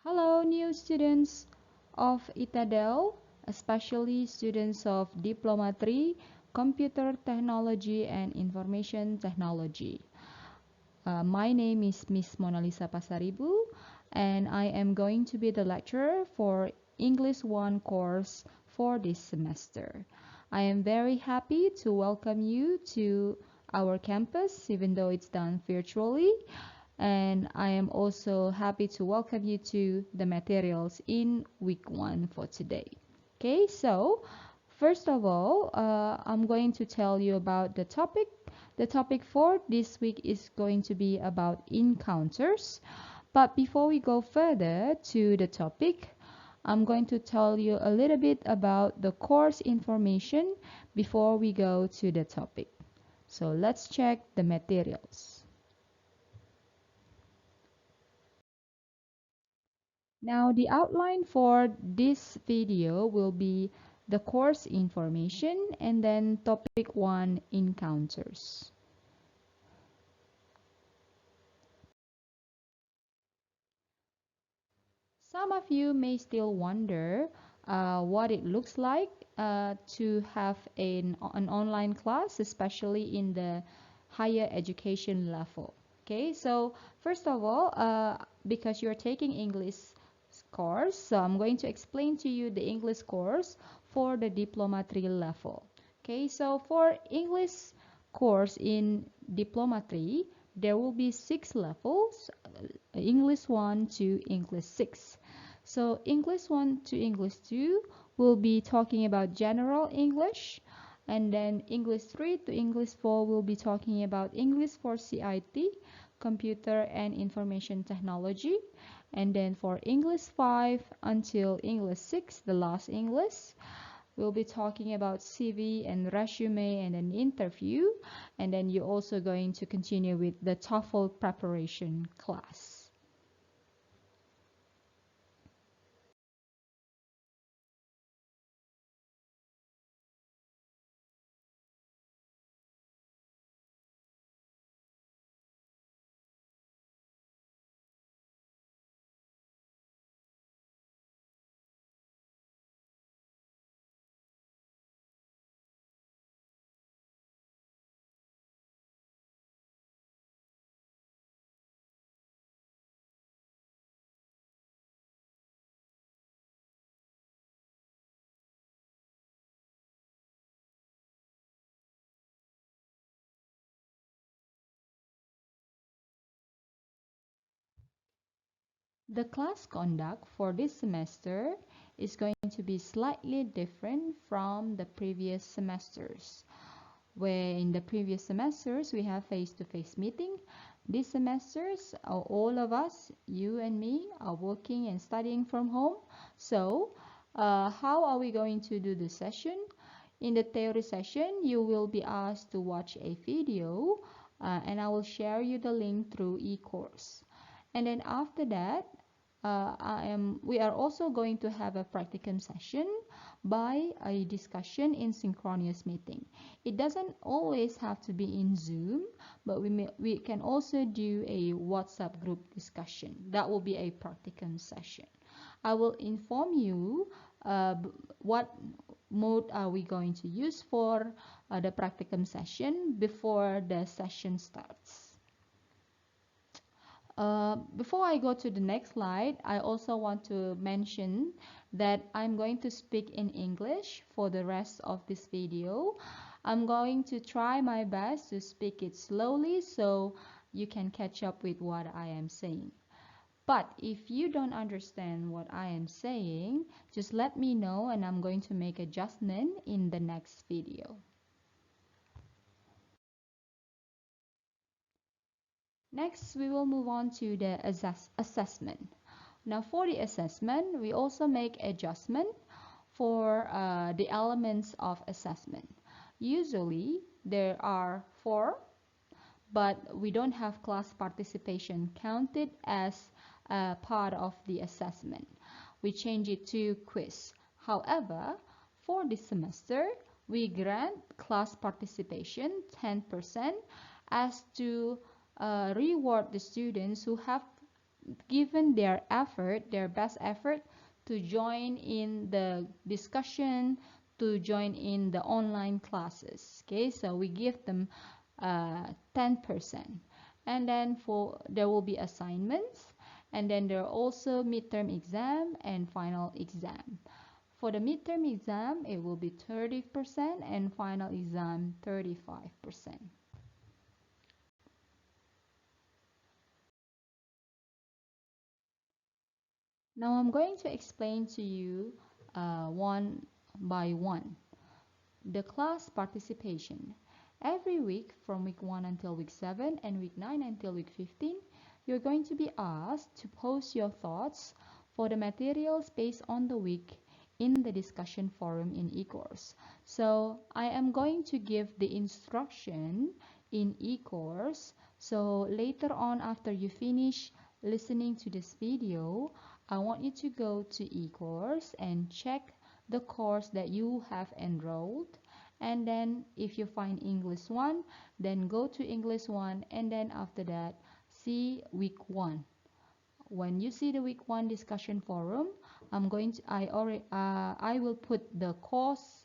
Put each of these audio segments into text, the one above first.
Hello, new students of ITADEL, especially students of Diploma 3, Computer Technology and Information Technology. My name is Miss Mona Lisa Pasaribu, and I am going to be the lecturer for English 1 course for this semester. I am very happy to welcome you to our campus, even though it's done virtually. And I am also happy to welcome you to the materials in week 1 for today. Okay, so first of all, I'm going to tell you about the topic. The topic for this week is going to be about encounters. But before we go further to the topic, I'm going to tell you a little bit about the course information before we go to the topic. So let's check the materials. Now the outline for this video will be the course information and then topic 1 encounters. Some of you may still wonder what it looks like to have an online class, especially in the higher education level. Okay, so first of all, because you're taking English course, so I'm going to explain to you the English course for the Diploma 3 level. Okay, so for English course in Diploma 3, there will be 6 levels, English 1 to English 6. So English 1 to English 2 will be talking about general English, and then English 3 to English 4 will be talking about English for CIT, Computer and Information Technology, and then for English 5 until English 6, the last English, we'll be talking about CV and resume and an interview, and then you're also going to continue with the TOEFL preparation class. The class conduct for this semester is going to be slightly different from the previous semesters. Where in the previous semesters we have face-to-face meeting, these semesters all of us, you and me, are working and studying from home. So how are we going to do the session? In the theory session, you will be asked to watch a video and I will share you the link through e-course. And then after that, we are also going to have a practicum session by a discussion in synchronous meeting. It doesn't always have to be in Zoom, but we can also do a WhatsApp group discussion. That will be a practicum session. I will inform you what mode are we going to use for the practicum session before the session starts. Before I go to the next slide, I also want to mention that I'm going to speak in English for the rest of this video. I'm going to try my best to speak it slowly so you can catch up with what I am saying. But if you don't understand what I am saying, just let me know and I'm going to make adjustment in the next video. Next, we will move on to the assessment. Now for the assessment, we also make adjustment for the elements of assessment. Usually there are 4, but we don't have class participation counted as a part of the assessment. We change it to quiz. However, for this semester, we grant class participation 10% as to reward the students who have given their effort, their best effort to join in the discussion, to join in the online classes. Okay, so we give them 10%. And then there will be assignments, and then there are also midterm exam and final exam. For the midterm exam, it will be 30% and final exam 35%. Now I'm going to explain to you one by one. The class participation. Every week from week 1 until week 7 and week 9 until week 15, you're going to be asked to post your thoughts for the materials based on the week in the discussion forum in eCourse. So I am going to give the instruction in eCourse. So later on, after you finish listening to this video, I want you to go to eCourse and check the course that you have enrolled, and then if you find English 1, then go to English 1, and then after that see week 1. When you see the week 1 discussion forum, I will put the course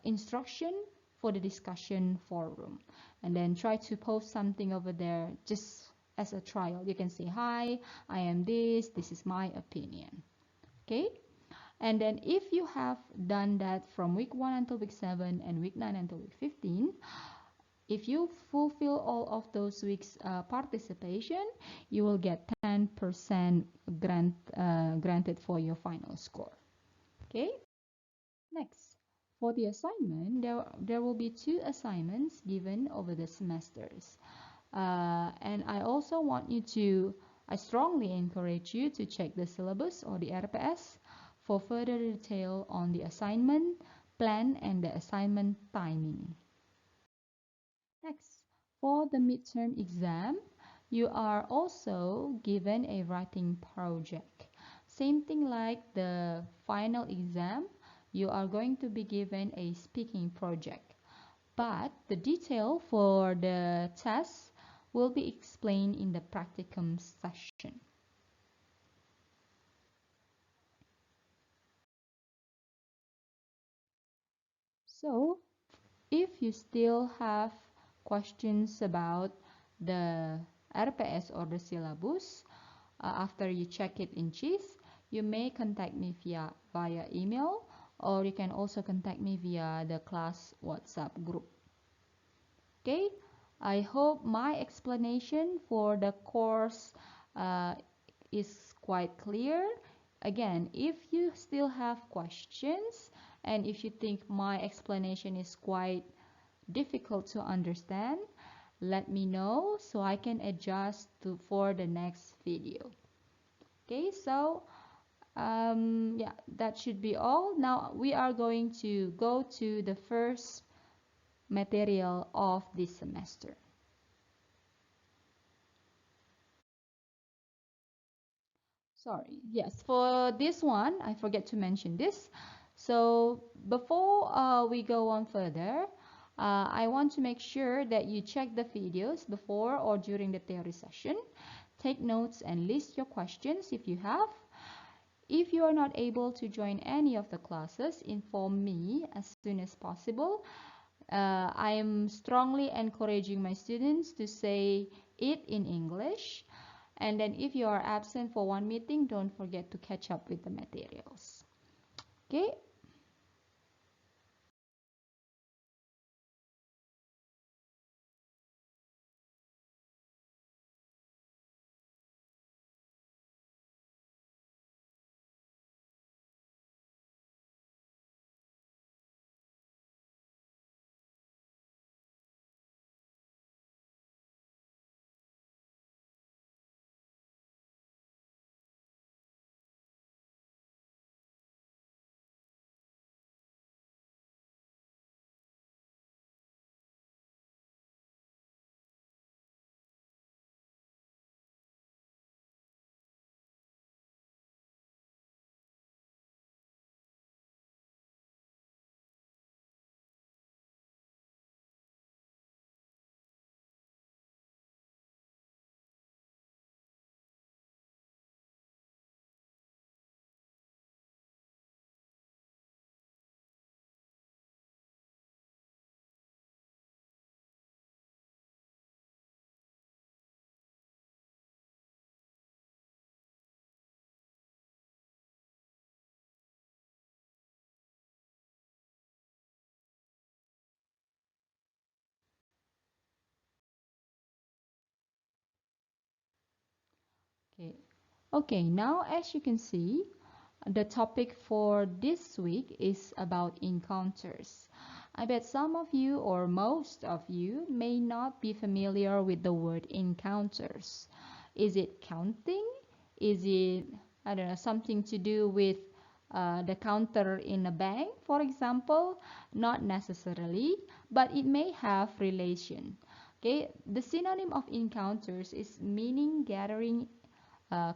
instruction for the discussion forum, and then try to post something over there just as a trial. You can say, hi, I am this is my opinion. Okay, and then if you have done that from week 1 until week 7 and week 9 until week 15, if you fulfill all of those weeks participation, you will get 10% granted for your final score. Okay, next, for the assignment, there will be 2 assignments given over the semesters. And I strongly encourage you to check the syllabus or the RPS for further detail on the assignment plan and the assignment timing. Next, for the midterm exam, you are also given a writing project. Same thing like the final exam, you are going to be given a speaking project. But the detail for the test will be explained in the practicum session. So, if you still have questions about the RPS or the syllabus, after you check it in GIS, you may contact me via email, or you can also contact me via the class WhatsApp group. Okay, I hope my explanation for the course is quite clear. Again, if you still have questions and if you think my explanation is quite difficult to understand, let me know so I can adjust for the next video. Okay, so yeah, that should be all. Now we are going to go to the first material of this semester. Sorry, yes, for this one, I forget to mention this. So before we go on further, I want to make sure that you check the videos before or during the theory session. Take notes and list your questions if you have. If you are not able to join any of the classes, inform me as soon as possible. I am strongly encouraging my students to say it in English. And then if you are absent for one meeting, don't forget to catch up with the materials. Okay, Okay, now as you can see, the topic for this week is about encounters. I bet some of you or most of you may not be familiar with the word encounters. Is it counting? Is it, I don't know, something to do with the counter in a bank, for example? Not necessarily, but it may have relation. Okay, the synonym of encounters is meaning, gathering,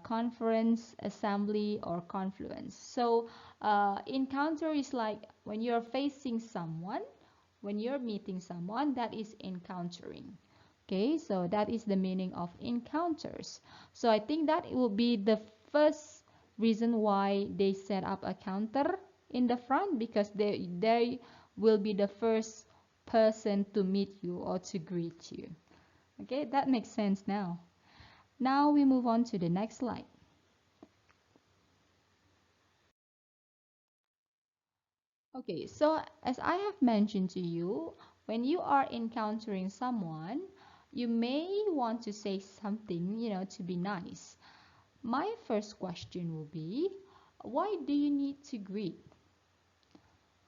conference, assembly, or confluence. So, encounter is like when you're facing someone, when you're meeting someone, that is encountering. Okay, so that is the meaning of encounters. So I think that it will be the first reason why they set up a counter in the front, because they will be the first person to meet you or to greet you. Okay, that makes sense now. Now we move on to the next slide. Okay, so as I have mentioned to you, when you are encountering someone, you may want to say something, to be nice. My first question will be, why do you need to greet?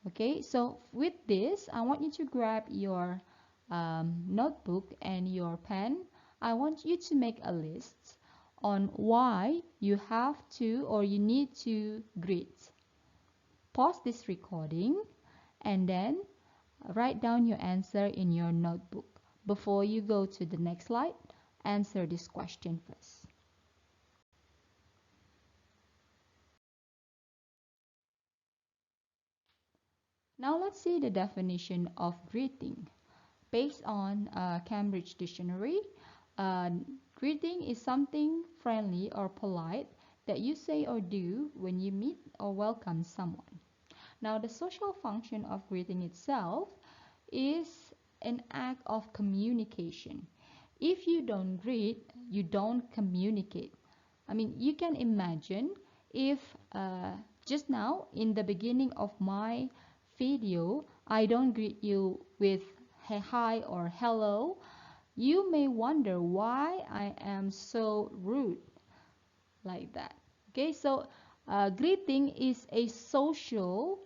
Okay, so with this, I want you to grab your notebook and your pen. I want you to make a list on why you have to or you need to greet. Pause this recording and then write down your answer in your notebook. Before you go to the next slide, answer this question first. Now let's see the definition of greeting. Based on Cambridge Dictionary, uh, greeting is something friendly or polite that you say or do when you meet or welcome someone. Now the social function of greeting itself is an act of communication. If you don't greet, you don't communicate. I mean, you can imagine if just now in the beginning of my video, I don't greet you with hi or hello, you may wonder why I am so rude like that. Okay, so greeting is a social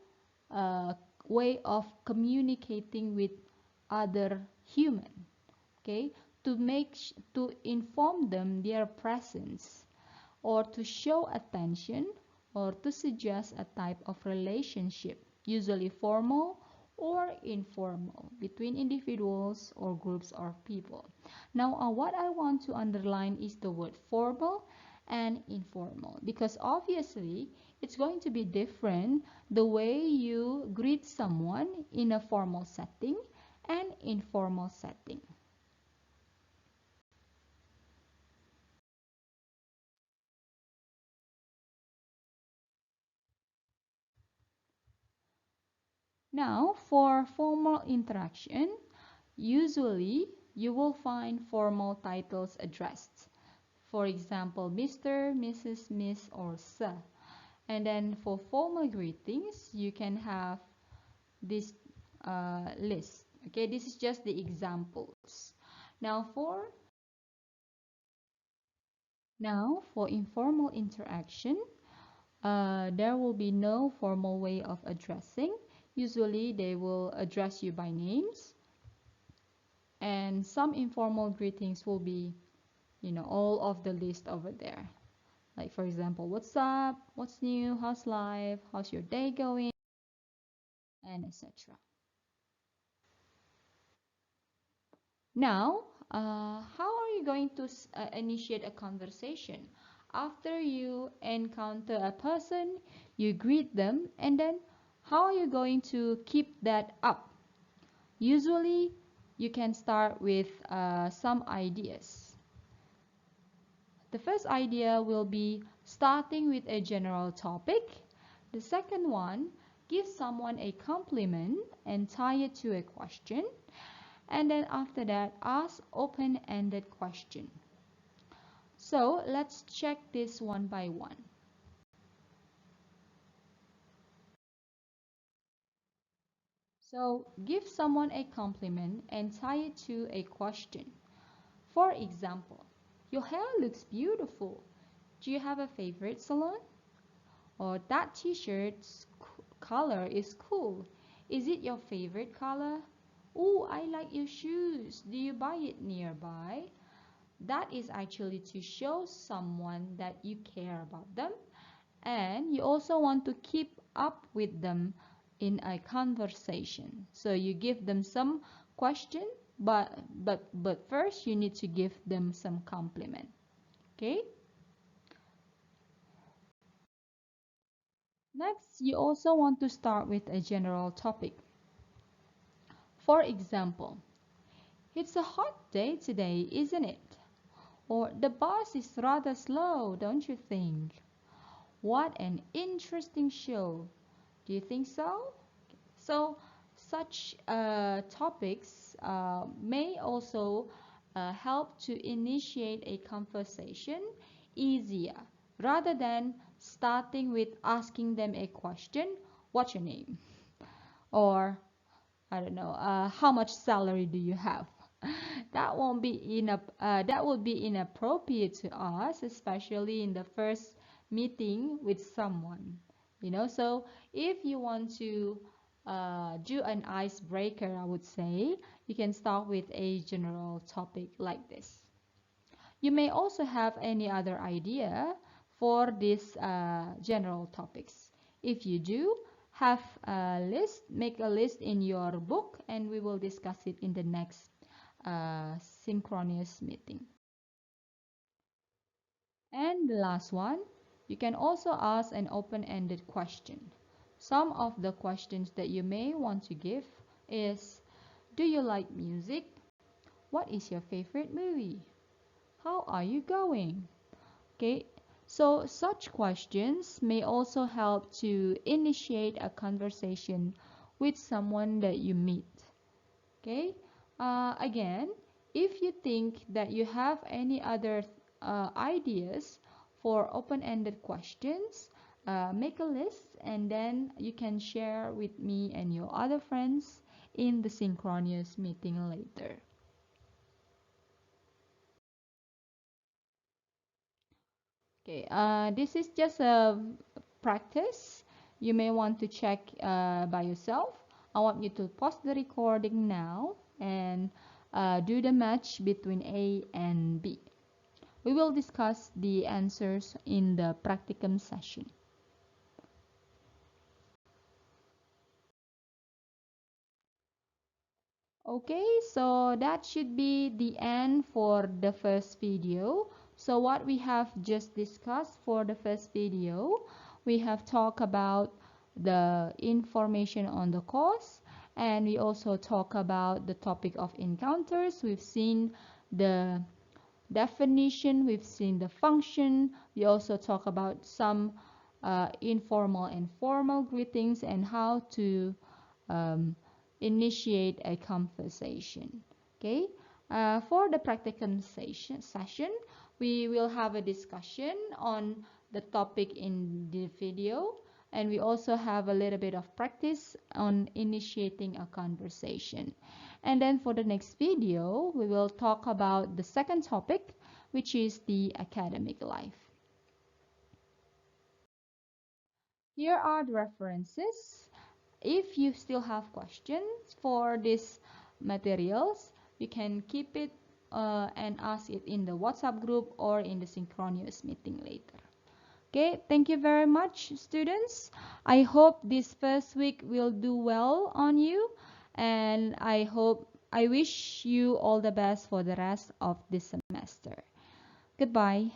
uh, way of communicating with other human. Okay, to inform them their presence, or to show attention, or to suggest a type of relationship, usually formal or informal, between individuals or groups of people. Now, what I want to underline is the word formal and informal, because obviously it's going to be different the way you greet someone in a formal setting and informal setting. Now, for formal interaction, usually you will find formal titles addressed. For example, Mr., Mrs., Miss, or Sir. And then for formal greetings, you can have this list. Okay, this is just the examples. Now for informal interaction, there will be no formal way of addressing. Usually they will address you by names, and some informal greetings will be, all of the list over there. Like for example, what's up, what's new, how's life, how's your day going, and etc. Now, how are you going to initiate a conversation? After you encounter a person, you greet them, and then how are you going to keep that up? Usually, you can start with some ideas. The first idea will be starting with a general topic. The second one, give someone a compliment and tie it to a question. And then after that, ask open-ended question. So let's check this one by one. So give someone a compliment and tie it to a question. For example, your hair looks beautiful. Do you have a favorite salon? Or that t-shirt's color is cool. Is it your favorite color? Oh, I like your shoes. Do you buy it nearby? That is actually to show someone that you care about them and you also want to keep up with them in a conversation. So you give them some question, but first you need to give them some compliment. Okay? Next, you also want to start with a general topic. For example, it's a hot day today, isn't it? Or the bus is rather slow, don't you think? What an interesting show. Do you think so? So such topics may also help to initiate a conversation easier rather than starting with asking them a question, what's your name? Or I don't know, how much salary do you have? That won't be that would be inappropriate to us, especially in the first meeting with someone. So if you want to do an icebreaker, I would say you can start with a general topic like this. You may also have any other idea for these general topics. If you do, have a list, make a list in your book, and we will discuss it in the next synchronous meeting. And the last one, you can also ask an open-ended question. Some of the questions that you may want to give is, do you like music? What is your favorite movie? How are you going? Okay, so such questions may also help to initiate a conversation with someone that you meet. Okay, again, if you think that you have any other ideas for open-ended questions, make a list and then you can share with me and your other friends in the synchronous meeting later. Okay, this is just a practice. You may want to check by yourself. I want you to pause the recording now and do the match between A and B. We will discuss the answers in the practicum session. Okay, so that should be the end for the first video. So what we have just discussed for the first video, we have talked about the information on the course, and we also talk about the topic of encounters. We've seen the definition, we've seen the function. We also talk about some informal and formal greetings and how to um, initiate a conversation. Okay, for the practicum session, we will have a discussion on the topic in the video, and we also have a little bit of practice on initiating a conversation. And then for the next video, we will talk about the second topic, which is the academic life. Here are the references. If you still have questions for these materials, you can keep it and ask it in the WhatsApp group or in the synchronous meeting later. Okay, thank you very much, students. I hope this first week will do well on you, and I wish you all the best for the rest of this semester. Goodbye.